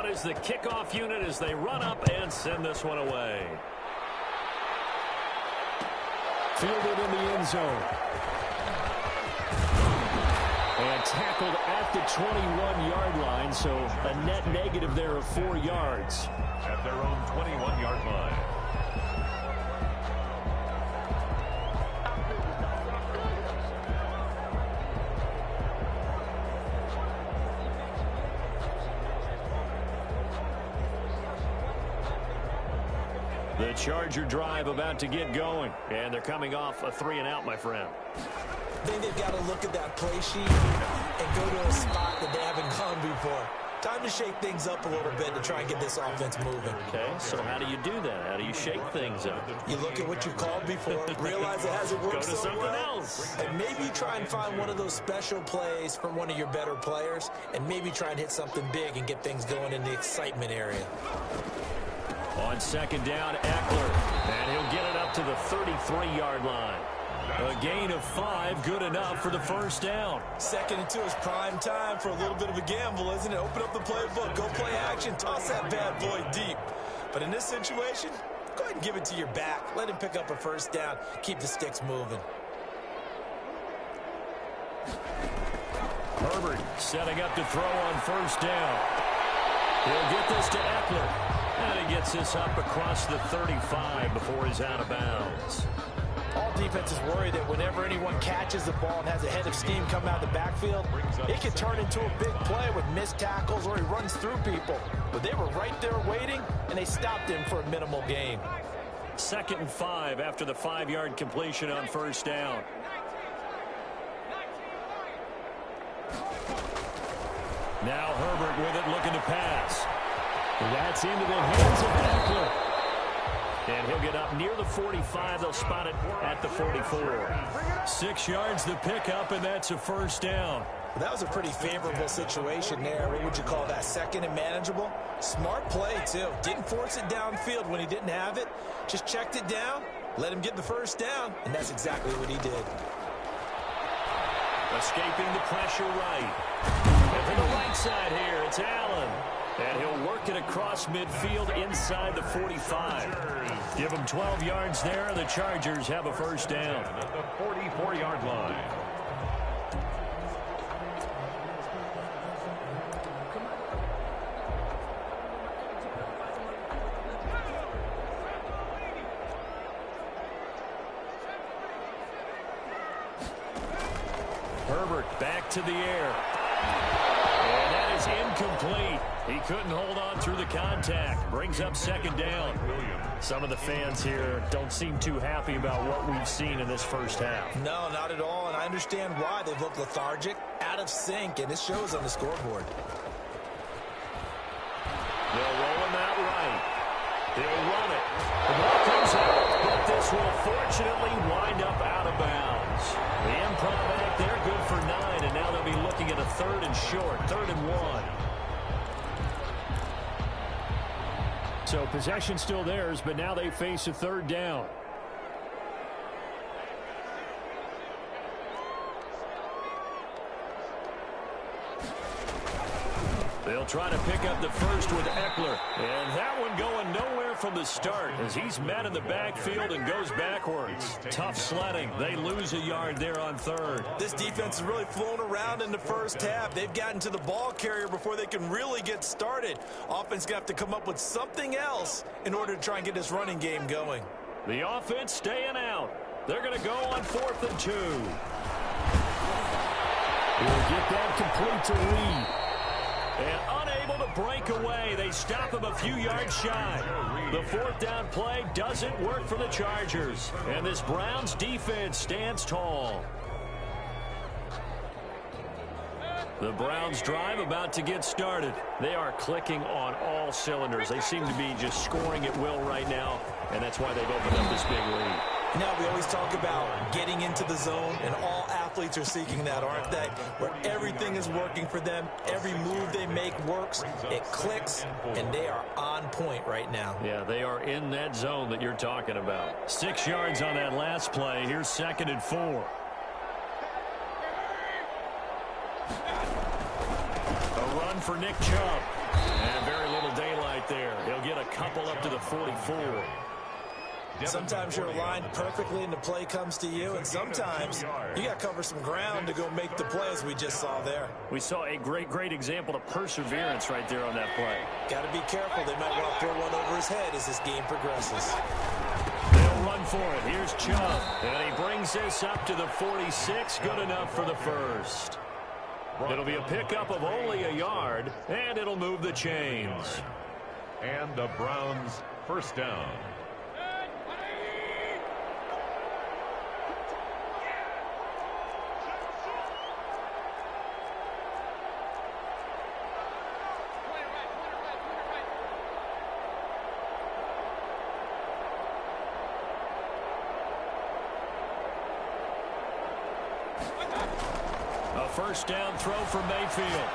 out is the kickoff unit as they run up and send this one away. Fielded in the end zone. And tackled at the 21-yard line, so a net negative there of 4 yards. At their own 21-yard line. The Charger drive about to get going, and they're coming off a 3-and-out, my friend. I think they've got to look at that play sheet and go to a spot that they haven't gone before. Time to shake things up a little bit to try and get this offense moving. Okay, so how do you do that? How do you shake things up? You look at what you called before, realize it hasn't worked so well. Go to something else. And maybe you try and find one of those special plays from one of your better players, and maybe try and hit something big and get things going in the excitement area. On second down, Eckler, and he'll get it up to the 33-yard line. A gain of 5, good enough for the first down. 2nd and 2 is prime time for a little bit of a gamble, isn't it? Open up the playbook, go play action, toss that bad boy deep. But in this situation, go ahead and give it to your back. Let him pick up a first down. Keep the sticks moving. Herbert setting up to throw on first down. He'll get this to Eckler. And he gets this up across the 35 before he's out of bounds. All defenses worry that whenever anyone catches the ball and has a head of steam come out of the backfield, it can turn into a big play with missed tackles or he runs through people. But they were right there waiting, and they stopped him for a minimal gain. 2nd and 5 after the 5-yard completion on first down. Now Herbert with it, looking to pass. That's into the hands of Eckler. And he'll get up near the 45. They'll spot it at the 44. 6 yards the pickup, and that's a first down. That was a pretty favorable situation there. What would you call that? 2nd and manageable? Smart play, too. Didn't force it downfield when he didn't have it. Just checked it down, let him get the first down, and that's exactly what he did. Escaping the pressure right. And to the right side here, it's Allen. And he'll work it across midfield inside the 45. Give him 12 yards there, and the Chargers have a first down. At the 44-yard line. Herbert back to the air. And that is incomplete. He couldn't hold on through the contact. Brings up 2nd down. Some of the fans here don't seem too happy about what we've seen in this first half. No, not at all, and I understand why. They've looked lethargic, out of sync, and it shows on the scoreboard. They'll roll him out right. He'll run it. The ball comes out, but this will fortunately wind up out of bounds. The improv act there, good for 9, and now they'll be looking at a 3rd and short, 3rd and 1. So possession still theirs, but now they face a 3rd down. They'll try to pick up the first with Eckler. And that one going nowhere from the start as he's met in the backfield and goes backwards. Tough sledding. They lose a yard there on 3rd. This defense is really flown around in the first half. They've gotten to the ball carrier before they can really get started. Offense going to have to come up with something else in order to try and get this running game going. The offense staying out. They're going to go on 4th and 2. We'll get that complete to Reed. And unable to break away, they stop him a few yards shy. The 4th down play doesn't work for the Chargers. And this Browns defense stands tall. The Browns drive about to get started. They are clicking on all cylinders. They seem to be just scoring at will right now, and that's why they've opened up this big lead. Now, we always talk about getting into the zone, and all athletes are seeking that, aren't they? Where everything is working for them, every move they make works, it clicks, and they are on point right now. Yeah, they are in that zone that you're talking about. 6 yards on that last play. Here's 2nd and 4. A run for Nick Chubb. And very little there. He'll get a couple up to the 44. Sometimes you're aligned perfectly and the play comes to you, and sometimes you got to cover some ground to go make the play, as we just saw there. We saw a great example of perseverance right there on that play. Got to be careful. They might want to throw one over his head as this game progresses. They'll run for it. Here's Chubb, and he brings this up to the 46. Good enough for the first. It'll be a pickup of only a yard, and it'll move the chains. And the Browns first down. First down throw for Mayfield.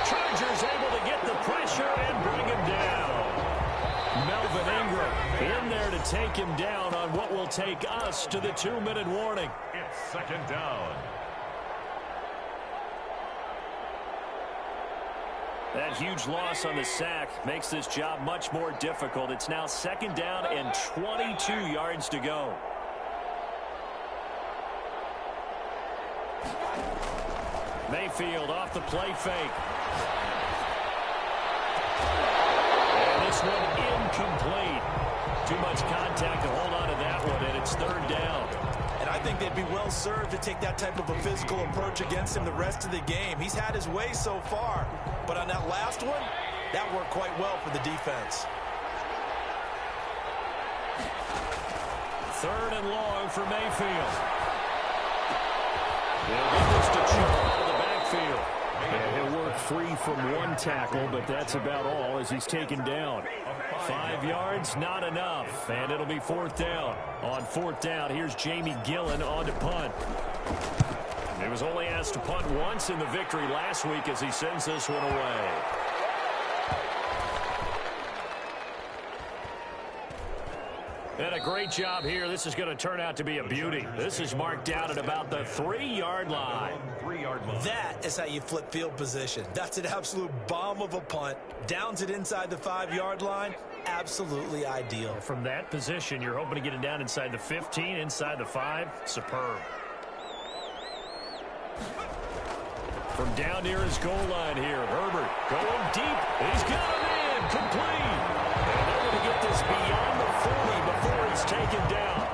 Chargers able to get the pressure and bring him down. Melvin Ingram in there to take him down on what will take us to the 2-minute warning. It's second down. That huge loss on the sack makes this job much more difficult. It's now second down and 22 yards to go. Mayfield off the play fake. And this one incomplete. Too much contact to hold on to that one, and it's third down. And I think they'd be well served to take that type of a physical approach against him the rest of the game. He's had his way so far, but on that last one, that worked quite well for the defense. Third and long for Mayfield. He'll get this to Chubb out of the backfield. And he'll work free from one tackle, but that's about all as he's taken down. 5 yards, not enough, and it'll be fourth down. On fourth down, here's Jamie Gillen on to punt. He was only asked to punt once in the victory last week as he sends this one away. And a great job here. This is going to turn out to be a beauty. This is marked down at about the 3-yard line. That is how you flip field position. That's an absolute bomb of a punt. Downs it inside the 5-yard line. Absolutely ideal. From that position, you're hoping to get it down inside the 15, inside the 5. Superb. From down near his goal line here, Herbert going deep. He's got him in. Complete. And they're going to get this beyond the 40 before it's taken down.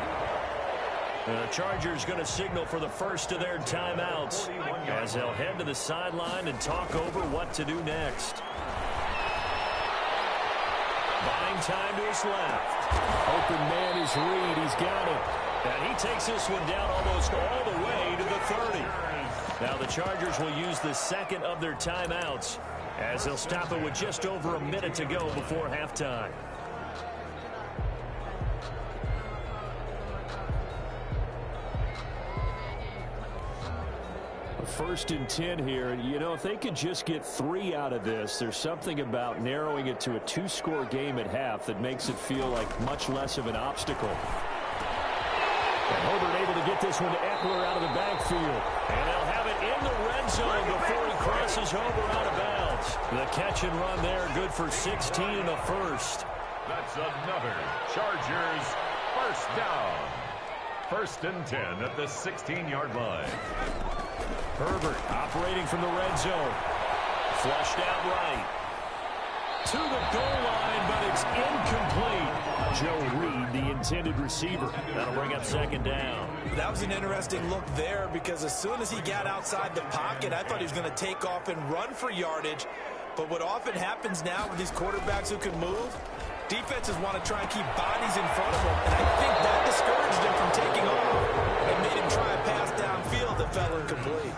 And the Chargers going to signal for the first of their timeouts as they'll head to the sideline and talk over what to do next. Buying time to his left. Open man is Reed. He's got it. And he takes this one down almost all the way to the 30. Now the Chargers will use the second of their timeouts as they'll stop it with just over a minute to go before halftime. First and 10 here. You know, if they could just get 3 out of this, there's something about narrowing it to a 2-score game at half that makes it feel like much less of an obstacle. And Herbert able to get this one to Eckler out of the backfield. And they'll have it in the red zone before he crosses over out of bounds. The catch and run there, good for 16 and a first. That's another Chargers first down. First and 10 at the 16-yard line. Herbert operating from the red zone. Flushed out right. To the goal line, but it's incomplete. Joe Reed, the intended receiver. That'll bring up second down. That was an interesting look there because as soon as he got outside the pocket, I thought he was going to take off and run for yardage. But what often happens now with these quarterbacks who can move, defenses want to try and keep bodies in front of them. And I think that discouraged him from taking off and made him try a pass downfield that fell incomplete.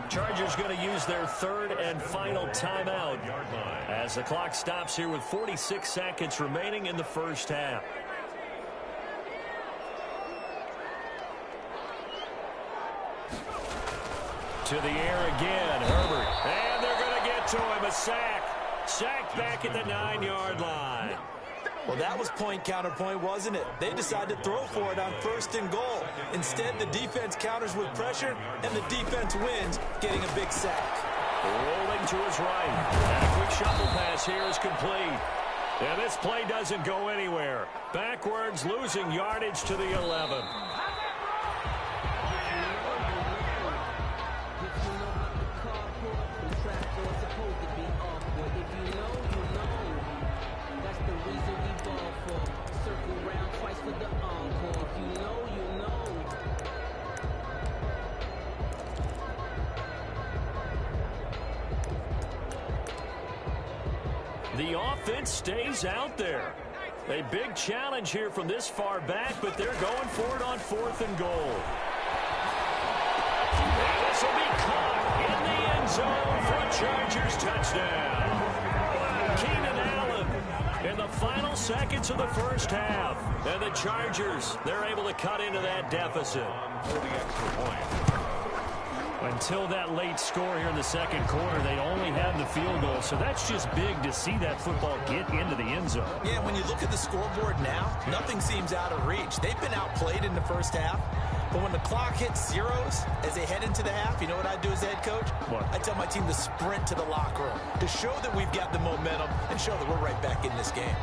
Chargers going to use their third and final timeout as the clock stops here with 46 seconds remaining in the first half. To the air again, Herbert. And they're going to get to him, a sack. Sacked back at the 9-yard line. Well, that was point counterpoint, wasn't it? They decided to throw for it on first and goal. Instead, the defense counters with pressure, and the defense wins, getting a big sack. Rolling to his right. And a quick shuffle pass here is complete. And this play doesn't go anywhere. Backwards, losing yardage to the 11. The offense stays out there. A big challenge here from this far back, but they're going for it on 4th and goal. And this will be caught in the end zone for a Chargers touchdown. Keenan Allen in the final seconds of the first half. And the Chargers, they're able to cut into that deficit. For the extra point. Until that late score here in the second quarter, they only had the field goal, so that's just big to see that football get into the end zone. Yeah, when you look at the scoreboard now, nothing seems out of reach. They've been outplayed in the first half, but when the clock hits zeros as they head into the half, you know what I do as the head coach? What? I tell my team to sprint to the locker room to show that we've got the momentum and show that we're right back in this game.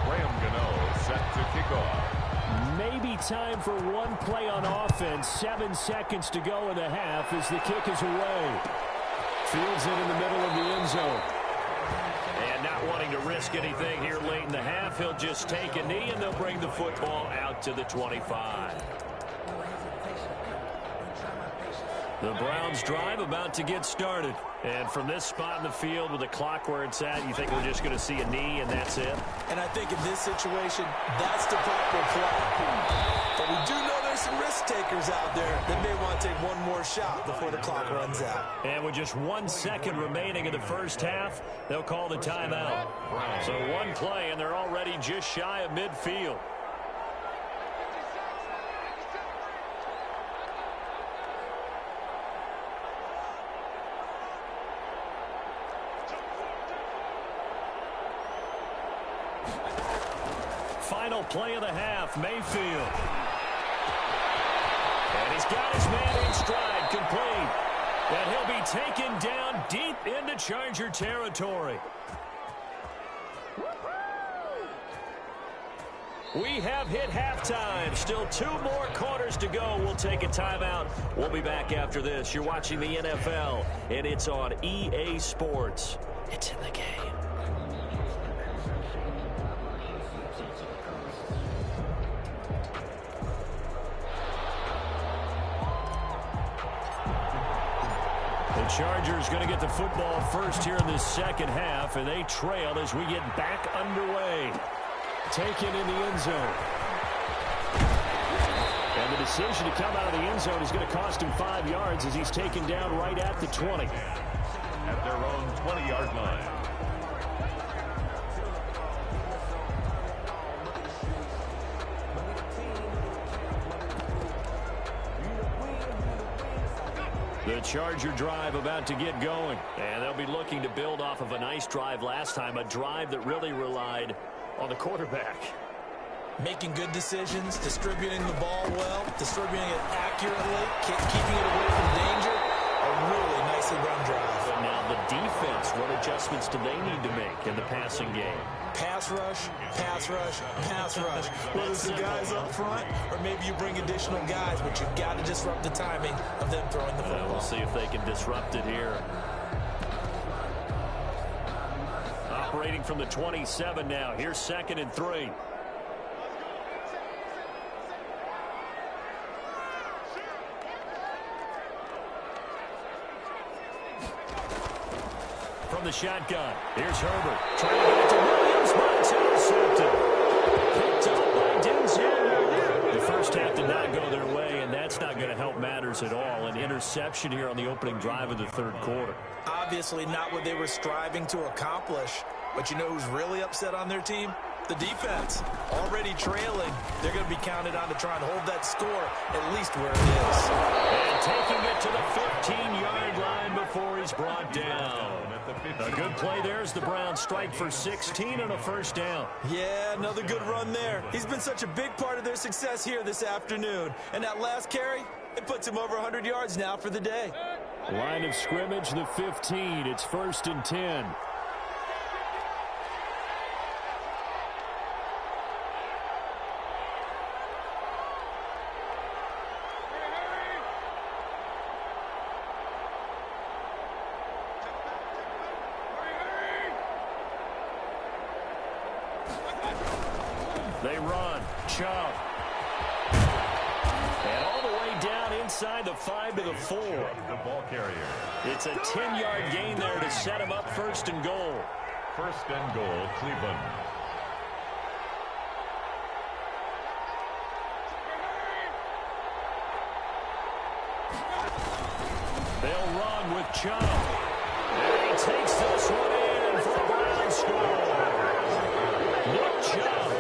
Graham Gano set to kick off. Maybe time for one play on offense. 7 seconds to go in the half as the kick is away. Fields it in the middle of the end zone. And not wanting to risk anything here late in the half, he'll just take a knee and they'll bring the football out to the 25. The Browns drive about to get started. And from this spot in the field with the clock where it's at, you think we're just going to see a knee and that's it? And I think in this situation, that's the proper play. But we do know there's some risk takers out there that may want to take one more shot before the clock runs out. And with just 1 second remaining in the first half, they'll call the timeout. So one play and they're already just shy of midfield. Final play of the half, Mayfield. And he's got his man in stride, complete. And he'll be taken down deep into Charger territory. We have hit halftime. Still 2 more quarters to go. We'll take a timeout. We'll be back after this. You're watching the NFL, and it's on EA Sports. It's in the game. The Chargers going to get the football first here in this second half, and they trail as we get back underway. Taken in the end zone. And the decision to come out of the end zone is going to cost him 5 yards as he's taken down right at the 20. At their own 20-yard line. The Charger drive about to get going. And they'll be looking to build off of a nice drive last time, a drive that really relied on the quarterback. Making good decisions, distributing the ball well, distributing it accurately, keeping it away from danger. A really nicely run drive. And now the defense, what adjustments do they need to make in the passing game? Pass rush, pass rush, pass rush. Whether it's the guys up front or maybe you bring additional guys, but you've got to disrupt the timing of them throwing the football. We'll see if they can disrupt it here. Operating from the 27 now. Here's 2nd and 3. From the shotgun, here's Herbert. Trying to get it to Williams, but it's intercepted. Picked up by Denzel. The first half did not go their way, and that's not going to help matters at all. An interception here on the opening drive of the third quarter. Obviously not what they were striving to accomplish. But you know who's really upset on their team? The defense. Already trailing. They're going to be counted on to try and hold that score at least where it is. And taking it to the 15-yard line before he's brought down. A good play there as the Browns strike for 16 on a first down. Yeah, another good run there. He's been such a big part of their success here this afternoon. And that last carry, it puts him over 100 yards now for the day. Line of scrimmage, the 15. It's 1st and 10. They run. Chubb. And all the way down inside the 5 to the 4. The ball carrier. It's a 10-yard gain there to set him up 1st and goal. 1st and goal, Cleveland. They'll run with Chubb. And he takes this one in for a Browns score. Nick Chubb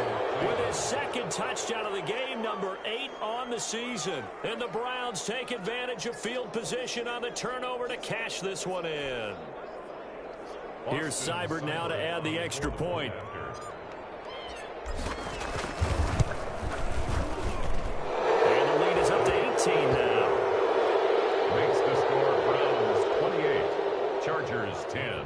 with his 2nd touchdown of the game, number 8 on the season. And the Browns take advantage of field position on the turnover to cash this one in. Here's Seibert now to add the extra point. And the lead is up to 18 now. Makes the score Browns 28, Chargers 10.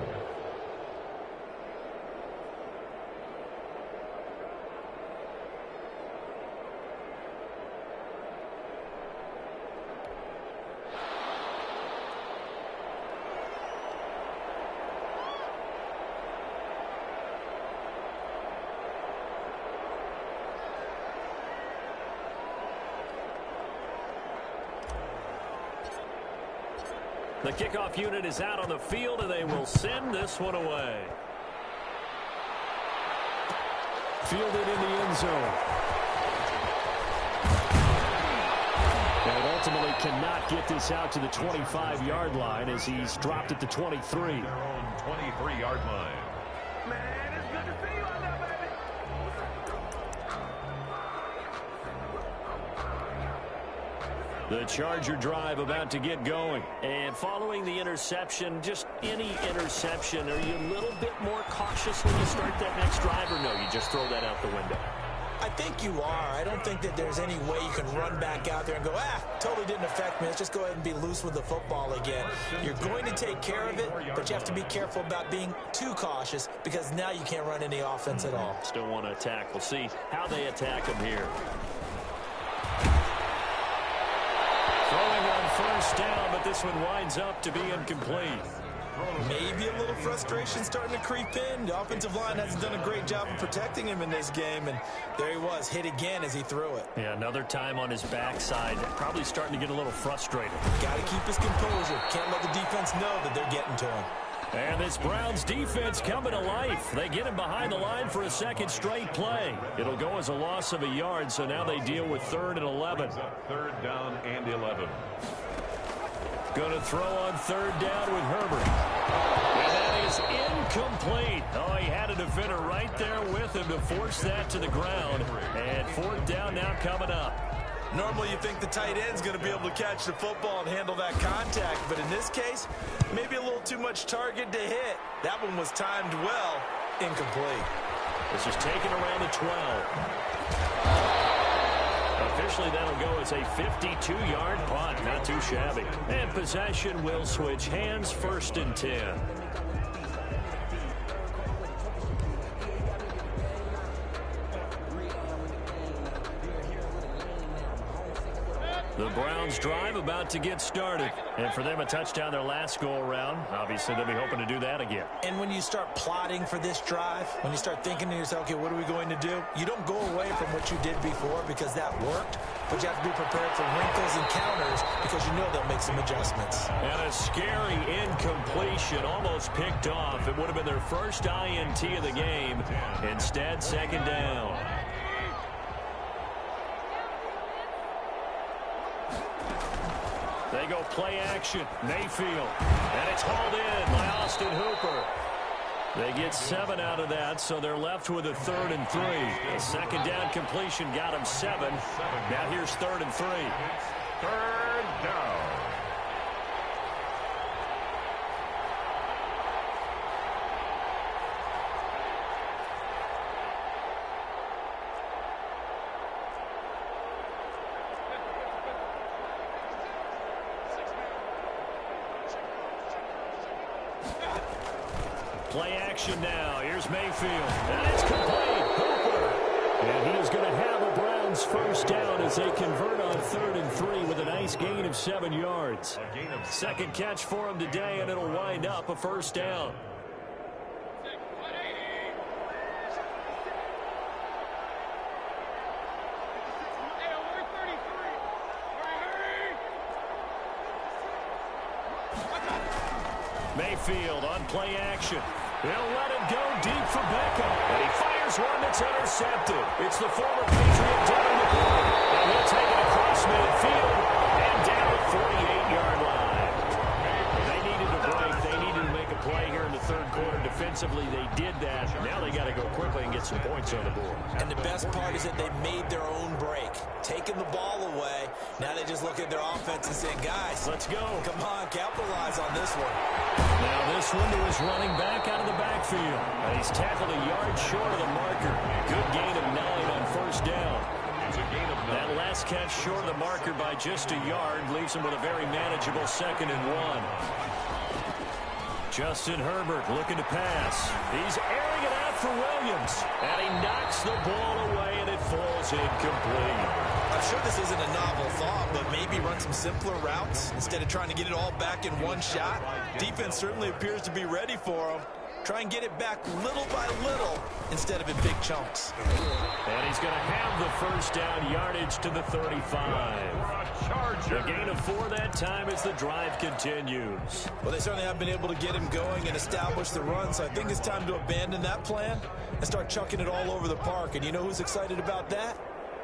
The kickoff unit is out on the field, and they will send this one away. Fielded in the end zone. And ultimately cannot get this out to the 25-yard line as he's dropped at the 23. Their own 23-yard line. Man, it's good to see you out there, baby. The Charger drive about to get going. And following the interception, just any interception, are you a little bit more cautious when you start that next drive, or no, you just throw that out the window? I think you are. I don't think that there's any way you can run back out there and go, totally didn't affect me. Let's just go ahead and be loose with the football again. You're going to take care of it, but you have to be careful about being too cautious because now you can't run any offense at all. Still want to attack. We'll see how they attack him here. Throwing on 1st down, but this one winds up to be incomplete. Maybe a little frustration starting to creep in. The offensive line hasn't done a great job of protecting him in this game, and there he was, hit again as he threw it. Yeah, another time on his backside. Probably starting to get a little frustrated. Got to keep his composure. Can't let the defense know that they're getting to him. And this Browns defense coming to life. They get him behind the line for a 2nd straight play. It'll go as a loss of a yard, so now they deal with 3rd and 11. 3rd down and 11. Going to throw on 3rd down with Herbert. And that is incomplete. Oh, he had a defender right there with him to force that to the ground. And 4th down now coming up. Normally you think the tight end's going to be able to catch the football and handle that contact, but in this case, maybe a little too much target to hit. That one was timed well, incomplete. This is taken around the 12. Officially, that'll go as a 52-yard punt. Not too shabby. And possession will switch hands, 1st and 10. The Browns drive about to get started. And for them, a touchdown their last go-around. Obviously, they'll be hoping to do that again. And when you start plotting for this drive, when you start thinking to yourself, okay, what are we going to do? You don't go away from what you did before because that worked, but you have to be prepared for wrinkles and counters because you know they'll make some adjustments. And a scary incompletion, almost picked off. It would have been their first INT of the game. Instead, 2nd down. They go play action. Mayfield. And it's hauled in by Austin Hooper. They get 7 out of that, so they're left with a 3rd and 3. A 2nd down completion got them 7. Now here's 3rd and 3. 3rd down. Play action now. Here's Mayfield. And it's complete. Hooper. And he is going to have a Browns first down as they convert on 3rd and 3 with a nice gain of 7 yards. Second catch for him today, and it'll wind up a first down. Mayfield on play action. He'll let him go deep for Beckham. And he fires one that's intercepted. It's the former Patriot down the court. And he'll take it across midfield and down the 48-yard line. They needed to break. They needed to make a play here in the third quarter. Defensively, they did that. Now they got to go quickly and get some points on the board. And the best part is that they made their own break. Taking the ball away. Now they just look at their offense and say, guys, let's go. Come on, capitalize on this one. Now this window is running back out of the backfield. And he's tackled a yard short of the marker. Good gain of 9 on first down. That last catch short of the marker by just a yard leaves him with a very manageable 2nd and 1. Justin Herbert looking to pass. He's airing it out for Williams. And he knocks the ball away, and it falls incomplete. I'm sure this isn't a novel thought, but maybe run some simpler routes instead of trying to get it all back in one shot. Defense certainly appears to be ready for him. Try and get it back little by little instead of in big chunks. And he's going to have the first down, yardage to the 35. A gain of 4 that time as the drive continues. Well, they certainly have been able to get him going and establish the run, so I think it's time to abandon that plan and start chucking it all over the park. And you know who's excited about that?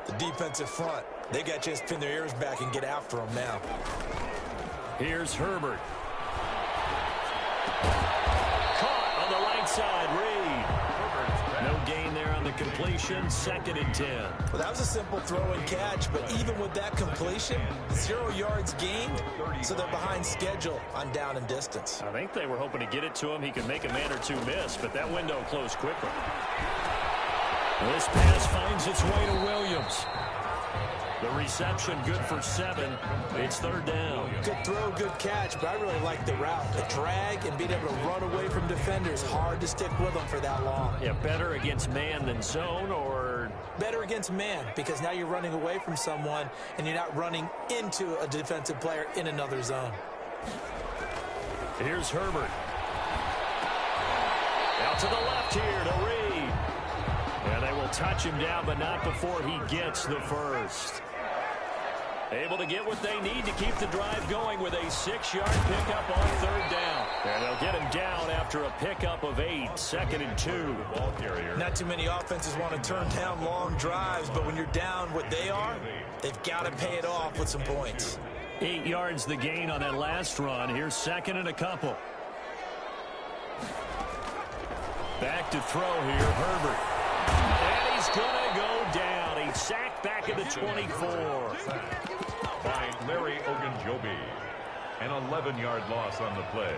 The defensive front. They got a chance to pin their ears back and get after him now. Here's Herbert. Caught on the right side, Reed. No gain there on the completion, 2nd and 10. Well, that was a simple throw and catch, but even with that completion, 0 yards gained, so they're behind schedule on down and distance. I think they were hoping to get it to him. He could make a man or two miss, but that window closed quickly. This pass finds its way to Williams. The reception good for 7. It's 3rd down. Good throw, good catch, but I really like the route. The drag and being able to run away from defenders. Hard to stick with them for that long. Yeah, better against man than zone, or? Better against man, because now you're running away from someone and you're not running into a defensive player in another zone. Here's Herbert. Out to the left here to Reed. And they will touch him down, but not before he gets the first. Able to get what they need to keep the drive going with a 6-yard pickup on 3rd down. And they'll get him down after a pickup of 8, 2nd and 2. Ball carrier. Not too many offenses want to turn down long drives, but when you're down what they are, they've got to pay it off with some points. 8 yards the gain on that last run. Here's 2nd and a couple. Back to throw here, Herbert. And he's going to go down. He's sacked back at the 24. By Larry Ogunjobi. An 11-yard loss on the play.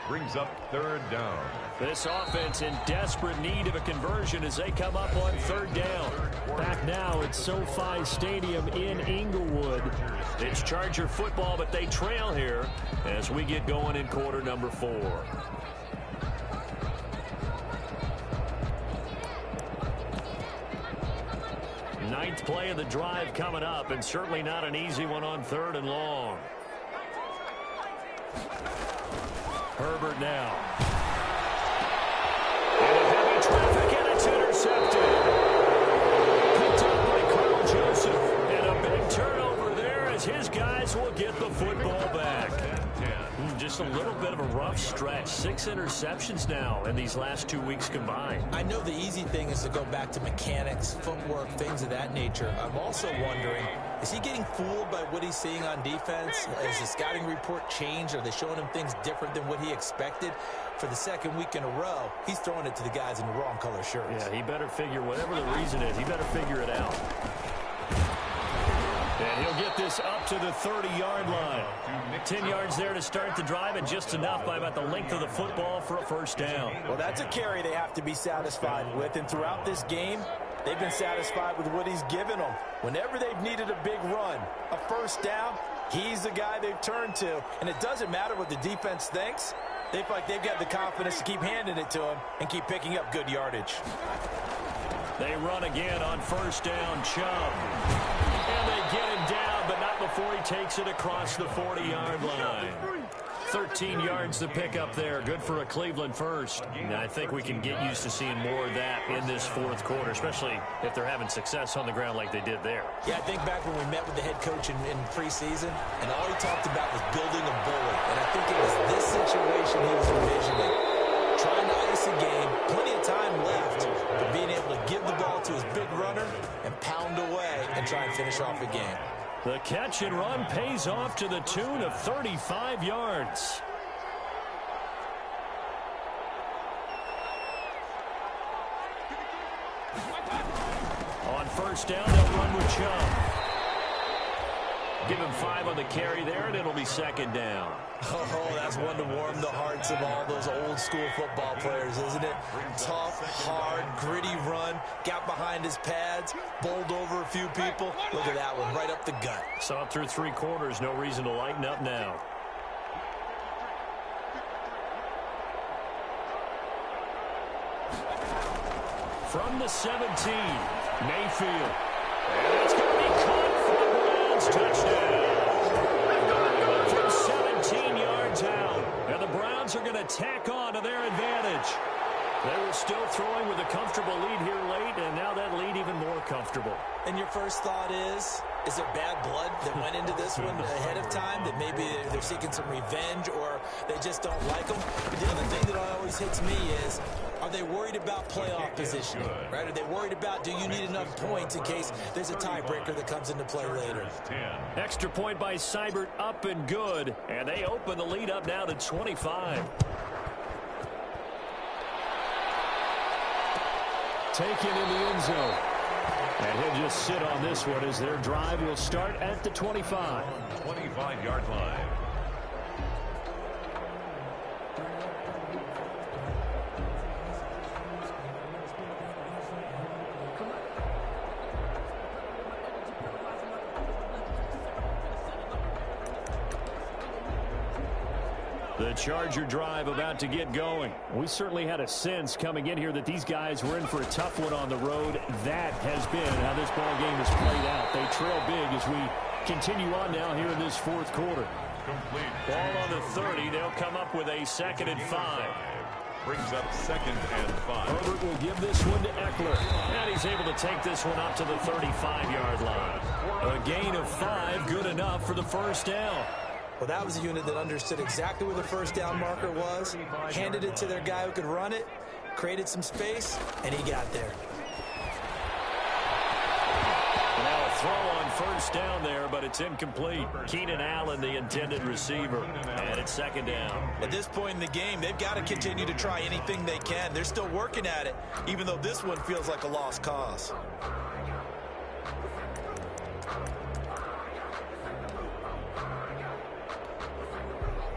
Brings up 3rd down. This offense in desperate need of a conversion as they come up on 3rd down. Back now at SoFi Stadium in Inglewood. It's Charger football, but they trail here as we get going in quarter number 4. Ninth play of the drive coming up, and certainly not an easy one on 3rd and long. Herbert now. Into heavy traffic, and it's intercepted. Picked up by Carl Joseph. And a big turnover there as his guys will get the football back. Just a little bit of a rough stretch. 6 interceptions now in these last 2 weeks combined. I know the easy thing is to go back to mechanics, footwork, things of that nature. I'm also wondering, is he getting fooled by what he's seeing on defense? Has the scouting report changed? Are they showing him things different than what he expected? For the 2nd week in a row, he's throwing it to the guys in the wrong color shirts. Yeah, he better figure, whatever the reason is, he better figure it out. And he'll get this up to the 30-yard line. 10 yards there to start the drive, and just enough by about the length of the football for a first down. Well, that's a carry they have to be satisfied with, and throughout this game, they've been satisfied with what he's given them. Whenever they've needed a big run, a first down, he's the guy they've turned to. And it doesn't matter what the defense thinks. They feel like they've got the confidence to keep handing it to him and keep picking up good yardage. They run again on first down, Chubb. And they get him down, but not before he takes it across the 40-yard line. 13 yards to pick up there. Good for a Cleveland first. And I think we can get used to seeing more of that in this fourth quarter, especially if they're having success on the ground like they did there. Yeah, I think back when we met with the head coach in preseason, and all he talked about was building a bully. And I think it was this situation he was envisioning. Trying to ice a game, plenty of time left, but being able to give the ball to his big runner and pound away and try and finish off a game. The catch and run pays off to the tune of 35 yards. On first down, they'll run with Chubb. Give him 5 on the carry there, and it'll be second down. Oh, that's one to warm the hearts of all those old-school football players, isn't it? Tough, hard, gritty run, got behind his pads, bowled over a few people. Look at that one, right up the gut. Saw it through 3 quarters, no reason to lighten up now. From the 17, Mayfield. And it's going to be caught for the Browns. Touchdown. From 17 yards out. And the Browns are going to tack on to their advantage. They were still throwing with a comfortable lead here late, and now that lead even more comfortable. And your first thought is there bad blood that went into this one ahead of time, that maybe they're seeking some revenge or they just don't like them? But the other thing that always hits me is, are they worried about playoff positioning, right? Are they worried about, do you need enough points in case there's a tiebreaker that comes into play later? Extra point by Seibert, up and good, and they open the lead up now to 25. Taken in the end zone. And he'll just sit on this one as their drive will start at the 25. 25-yard line. The Charger drive about to get going. We certainly had a sense coming in here that these guys were in for a tough one on the road. That has been how this ball game has played out. They trail big as we continue on now here in this fourth quarter. Complete. Ball on the 30. They'll come up with a 2nd and 5. Brings up 2nd and 5. Herbert will give this one to Eckler. And he's able to take this one up to the 35-yard line. A gain of 5, good enough for the first down. Well, that was a unit that understood exactly where the first down marker was, handed it to their guy who could run it, created some space, and he got there. Now a throw on first down there, but it's incomplete. Keenan Allen, the intended receiver, and it's 2nd down. At this point in the game, they've got to continue to try anything they can. They're still working at it, even though this one feels like a lost cause.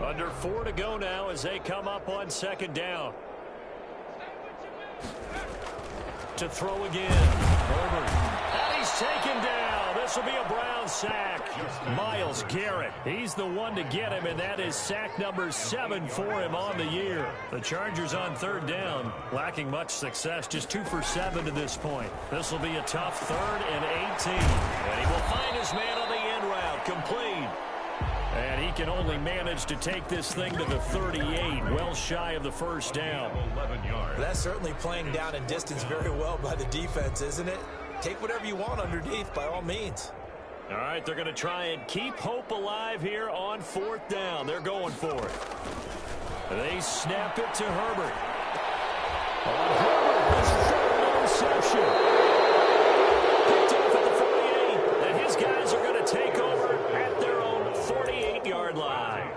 Under 4 to go now as they come up on 2nd down. To throw again. Herbert. And he's taken down. This will be a Brown sack. Myles Garrett. He's the one to get him, and that is sack number 7 for him on the year. The Chargers on 3rd down, lacking much success. Just 2 for 7 to this point. This will be a tough 3rd and 18. And he will find his man on the end route. Complete. And he can only manage to take this thing to the 38, well shy of the first down. 11 yards. That's certainly playing down in distance very well by the defense, isn't it? Take whatever you want underneath, by all means. All right, they're going to try and keep hope alive here on 4th down. They're going for it. They snap it to Herbert. Herbert, his 3rd interception. Picked off at the 48, and his guys are going to take over at their own 48-yard line.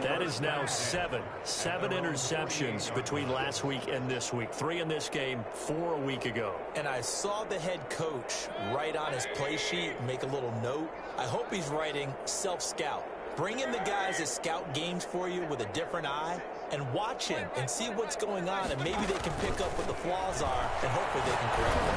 That is now 7 interceptions between last week and this week. 3 in this game, 4 a week ago. And I saw the head coach write on his play sheet, make a little note. I hope he's writing self-scout. Bring in the guys that scout games for you with a different eye and watch him and see what's going on, and maybe they can pick up what the flaws are, and hopefully they can correct them.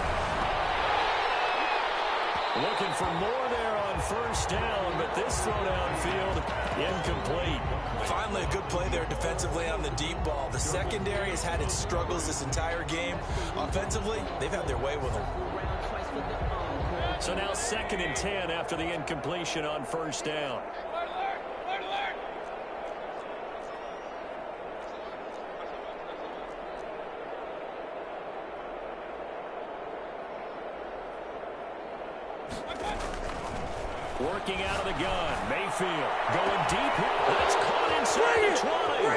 Looking for more there on first down, but this throw downfield incomplete. Finally a good play there defensively on the deep ball. The secondary has had its struggles this entire game. Offensively, they've had their way with them. So now 2nd and 10 after the incompletion on first down. Working out of the gun. Mayfield going deep here. That's caught inside the 20.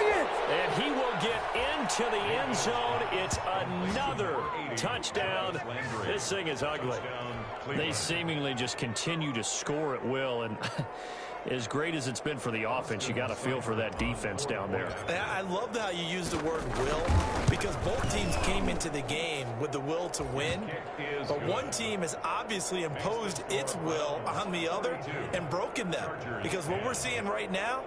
And he will get into the end zone. It's another touchdown. This thing is ugly. They seemingly just continue to score at will. And as great as it's been for the offense, you got to feel for that defense down there. I love how you use the word will, because both teams came into the game with the will to win. But one team has obviously imposed its will on the other and broken them. Because what we're seeing right now,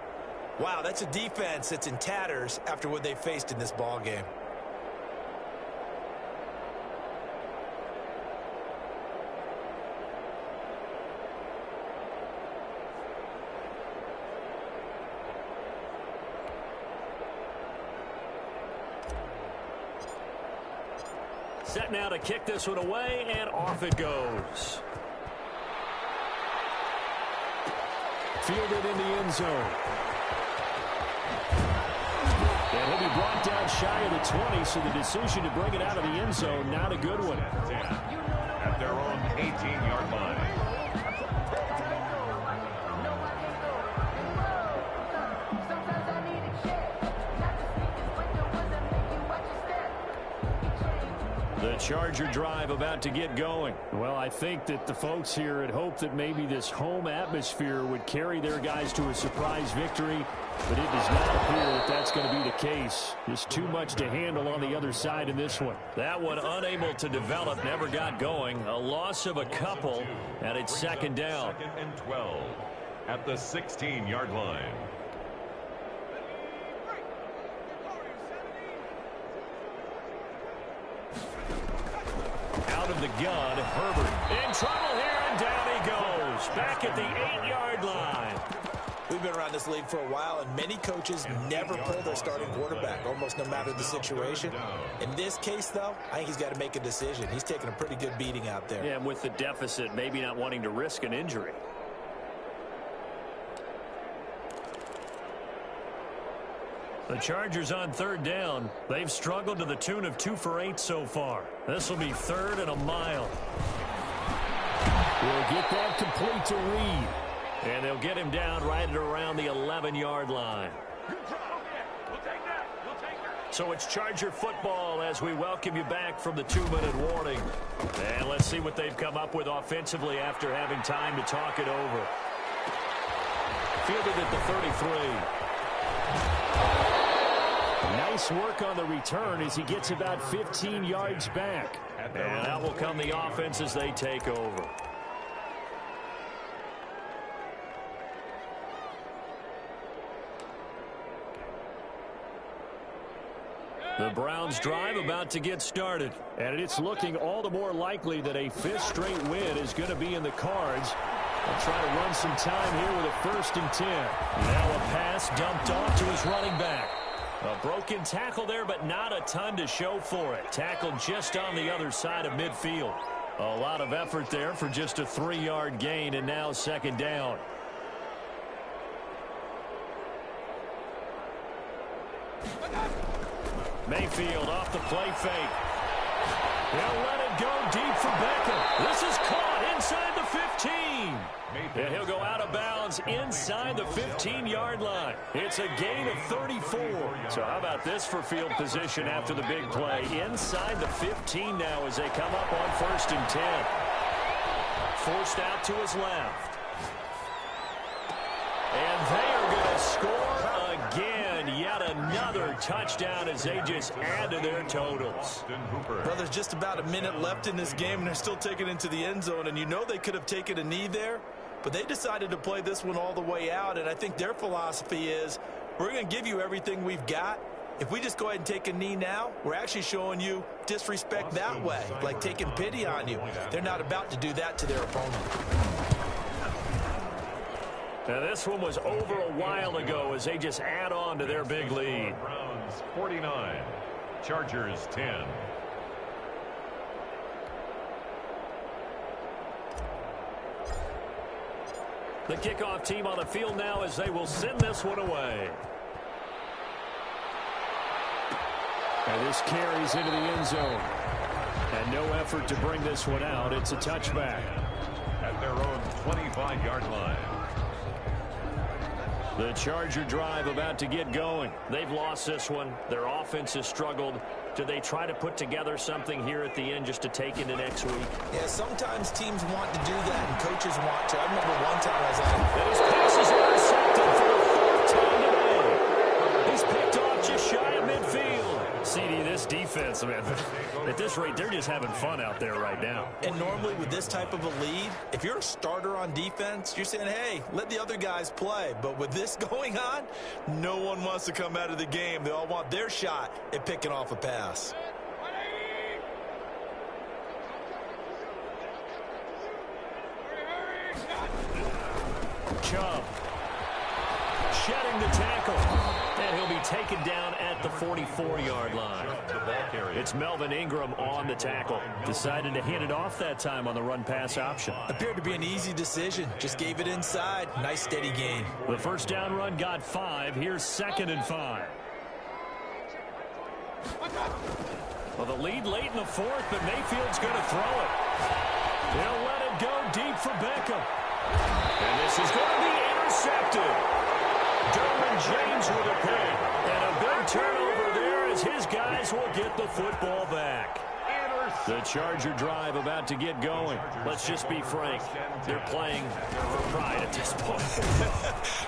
wow, that's a defense that's in tatters after what they faced in this ball game. Set now to kick this one away, and off it goes. Fielded in the end zone. And he'll be brought down shy of the 20, so the decision to bring it out of the end zone, not a good one. At their own 18-yard line. The Charger drive about to get going. Well, I think that the folks here had hoped that maybe this home atmosphere would carry their guys to a surprise victory, but it does not appear that that's going to be the case. Just too much to handle on the other side in this one. That one unable to develop, never got going. A loss of a couple, and it's 2nd down. 2nd and 12 at the 16-yard line. Out of the gun, Herbert in trouble here, and down he goes. Back at the 8-yard line. We've been around this league for a while, and many coaches never pull their starting quarterback, almost no matter the situation. In this case, though, I think he's got to make a decision. He's taking a pretty good beating out there. Yeah, and with the deficit, maybe not wanting to risk an injury. The Chargers on 3rd down. They've struggled to the tune of 2 for 8 so far. This will be 3rd and a mile. We'll get that complete to Reed. And they'll get him down right at around the 11-yard line. So it's Charger football as we welcome you back from the 2-minute warning. And let's see what they've come up with offensively after having time to talk it over. Fielded at the 33. Nice work on the return as he gets about 15 yards back. And out will come the offense as they take over. The Browns drive about to get started. And it's looking all the more likely that a 5th straight win is going to be in the cards. They'll try to run some time here with a 1st and 10. Now a pass dumped off to his running back. A broken tackle there, but not a ton to show for it. Tackled just on the other side of midfield. A lot of effort there for just a 3-yard gain, and now 2nd down. Mayfield off the play fake. He'll let it go deep for Beckham. This is caught inside the 15. And he'll go out of bounds inside the 15-yard line. It's a gain of 34. So how about this for field position after the big play? Inside the 15 now as they come up on 1st and 10. Forced out to his left. And they are going to score again. Yet another touchdown as they just add to their totals. Well, there's just about a minute left in this game, and they're still taking it into the end zone. And you know they could have taken a knee there, but they decided to play this one all the way out. And I think their philosophy is, we're going to give you everything we've got, If we just go ahead and take a knee now, we're actually showing you disrespect that way, like taking pity on you. They're not about to do that to their opponent. Now this one was over a while ago as they just add on to their big lead. Browns 49, Chargers 10. The kickoff team on the field now as they will send this one away. And this carries into the end zone. And no effort to bring this one out. It's a touchback. At their own 25-yard line. The Charger drive about to get going. They've lost this one. Their offense has struggled. Do they try to put together something here at the end just to take into next week? Yeah, sometimes teams want to do that and coaches want to. I remember one time I was like, and his pass is intercepted for the fourth time today. He's picked off just shy of midfield. CD, this defense, man, at this rate, they're just having fun out there right now. And normally with this type of a lead, if you're a starter on defense, you're saying, hey, let the other guys play. But with this going on, no one wants to come out of the game. They all want their shot at picking off a pass. Chubb shedding the tackle. And he'll be taken down at the 44-yard line. It's Melvin Ingram on the tackle. Decided to hand it off that time on the run-pass option. Appeared to be an easy decision. Just gave it inside. Nice, steady gain. The first down run got 5. Here's 2nd and 5. Well, the lead late in the 4th, but Mayfield's going to throw it. They'll let it go deep for Beckham. And this is going to be intercepted. Derwin James with a pick. And a big turnover there as his guys will get the football back. The Charger drive about to get going. Let's just be frank. They're playing for pride at this point.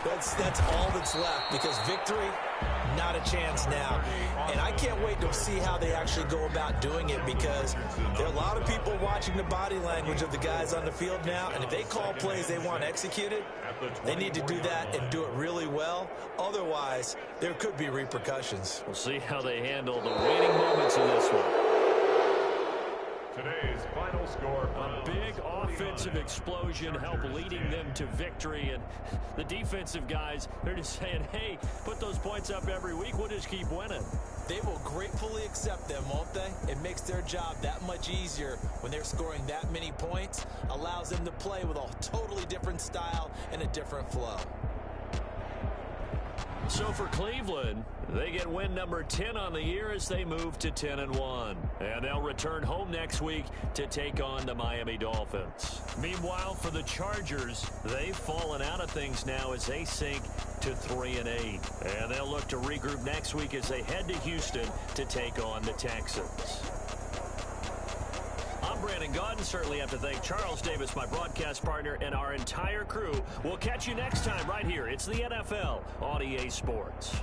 That's all that's left because victory, not a chance now. And I can't wait to see how they actually go about doing it because there are a lot of people watching the body language of the guys on the field now. And if they call plays they want executed, they need to do that and do it really well. Otherwise, there could be repercussions. We'll see how they handle the waning moments in this one. Today's final score. A big offensive explosion helped leading them to victory. And the defensive guys, they're just saying, hey, put those points up every week. We'll just keep winning. They will gratefully accept them, won't they? It makes their job that much easier when they're scoring that many points. Allows them to play with a totally different style and a different flow. So for Cleveland, they get win number 10 on the year as they move to 10-1. And they'll return home next week to take on the Miami Dolphins. Meanwhile, for the Chargers, they've fallen out of things now as they sink to 3-8. And they'll look to regroup next week as they head to Houston to take on the Texans. I'm Brandon Gaudin. Certainly have to thank Charles Davis, my broadcast partner, and our entire crew. We'll catch you next time right here. It's the NFL on EA Sports.